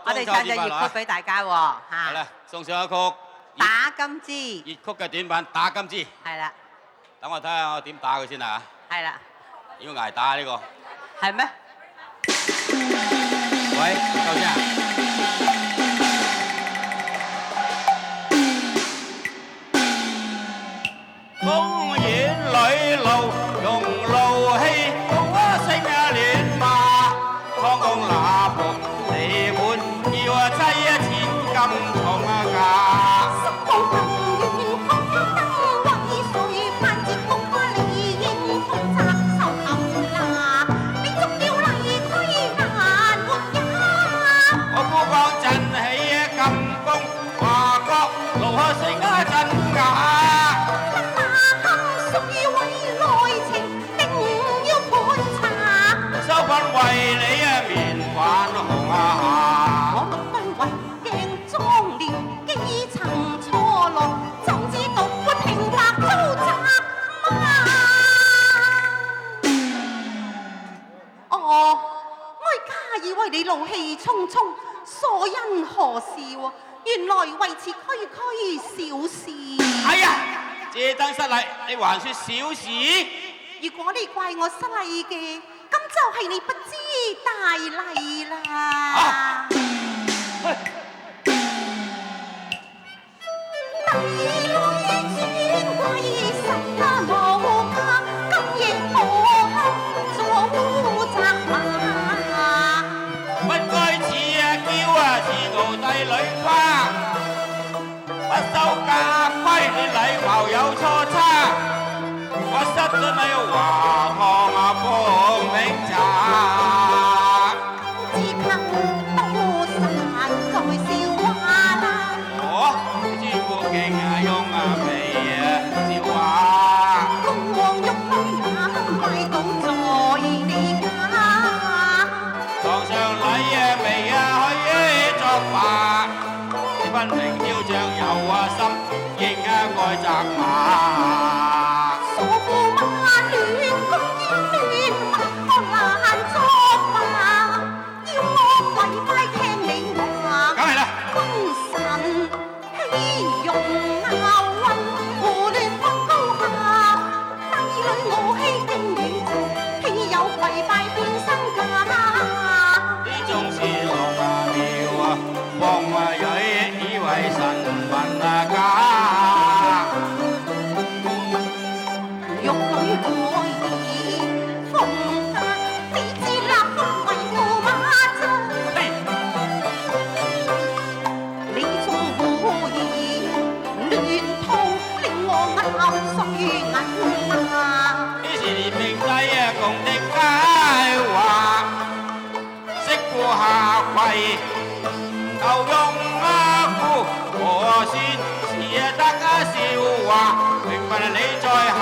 我哋唱隻粵曲俾大家喎嚇。係啦，送上一曲打金枝。粵曲嘅短版《打金枝》。係啦。等我睇下我點打佢先啊！係啦。要捱打呢個。係咩？喂，夠先啊！風雨裏路，用怒氣歌聲亂罵，康公那僕你滿要妻千金重價。你怒氣沖沖，所因何事喎？原來為此區區小事。哎呀，借燈失禮，你還說小事？如果你怪我失禮嘅，咁就係你不知大禮啦。帝女尊貴實無價，今夜可堪早責罵。不該似嬌自傲帝女花，不守家規，你禮貌有錯差。我失咗你華堂奉茗茶，自刻都散在笑話啦。朱古勁用皮笑話，公王玉女也快到在你家。堂上禮未許作法，你分明囂張有心，應該責罵。傻驸馬亂公煙亂馬，難作法，要我跪拜聽你話。梗係啦，君臣欺容鬧混，胡亂分高下。帝女我欺經你做，豈有跪拜變身家？呢種是龍廟鳳蕊，以為神魂假。玉女可以奉客，你自立為駙馬啫。你縱胡言亂套，令我咬碎銀牙。於是連命帝共敵佳話，識顧下跪，夠用夫何算是得笑話？明白你在下，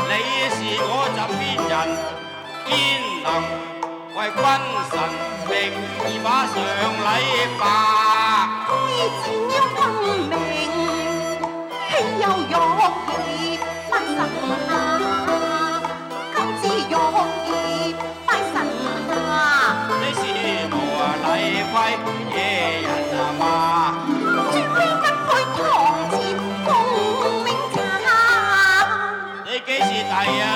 你是我枕邊人，焉能為君臣名義把上禮罷？開戰要分明，豈有玉兒拜神下？今次玉兒拜神下，你是無禮規野人嘛？絕非不配堂前奉茗茶。你幾時提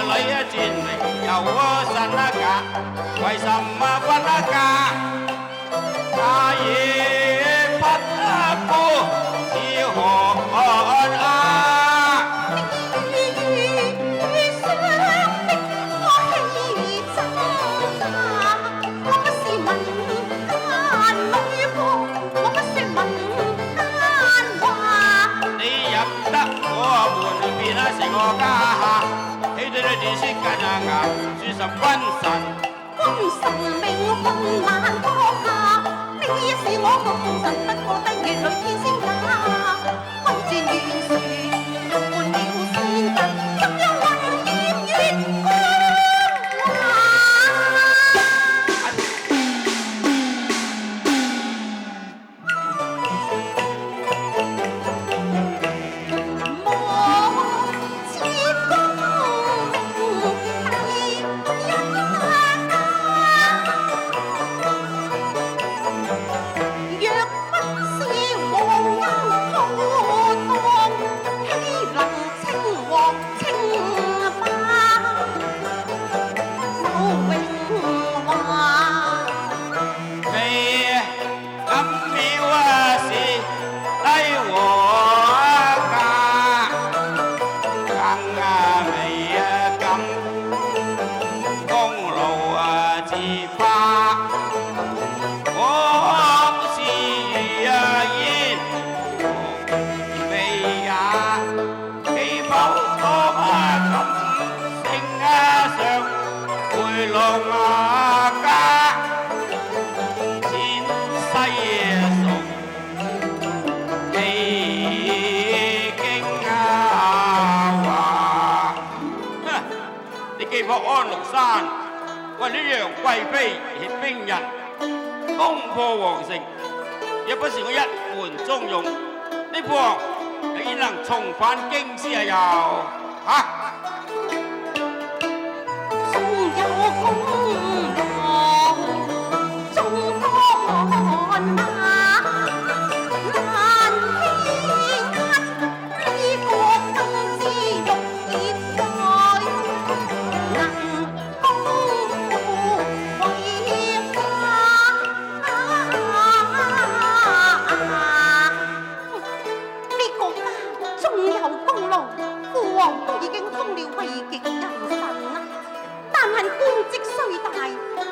女轉名又神假？為什麼分家？假如不顧是何啊？遇上的我氣憎啊！我不是民間女僕，我不說民間話。你入得我門便成我家下，起對你斷説緊牙，說什君臣？君臣命運難割下，你一是我個功臣，不過低月裏天仙家。歸戰元帥，玉換了仙得，怎樣雲煙月光熟，幾經話。你既破安祿山，為了讓貴妃協兵人攻破皇城，若不是我一門忠勇，呢父皇又焉能重返京師啊？又嚇！仲有功勞，眾多汗馬難欺壓，呢個更之欲結界，能攻富為家。呢個家仲有功勞，父皇都已經封了位極人臣啦。但恨官職雖大，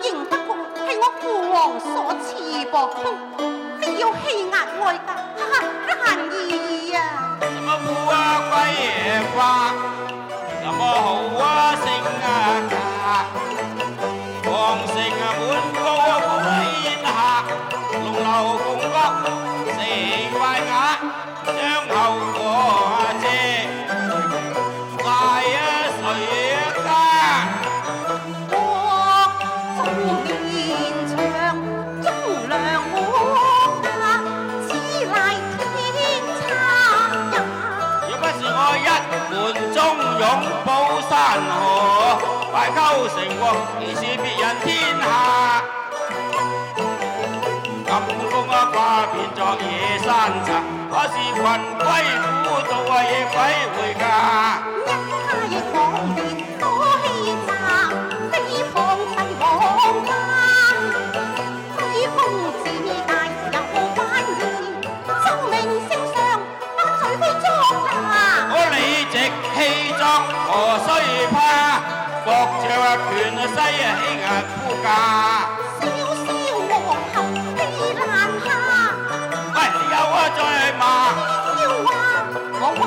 仍不過係我父皇所賜薄，非要欺壓外家，難意啊！什麼富啊貴花，什麼豪啊盛啊家，皇城啊滿布宴客，龍樓鳳閣四塊瓦，將後果遮，大啊誰家？忠勇保山河，拜溝成王，而是別人天下。金宮啊掛遍作野山茶，可是群歸古道啊夜鬼回家。一家亦往年多欺詐，飛放帝王家，威風自大有關意，生命聖上不隨非作假。我理直氣壯何須怕？國著權勢起壓夫家。蕭蕭皇后氣難下，喂，你有啊再罵？要話我話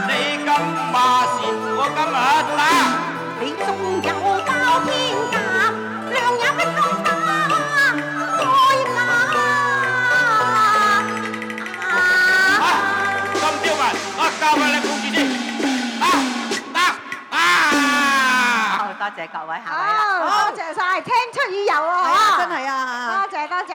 你咁罵時，我今日打。你仲有包天甲，量也不夠打，愛打。咁刁民，我教俾你顧住先。好，多謝各位，下位啦。多謝晒，青出於油啊！係啊，真係啊。多謝多謝。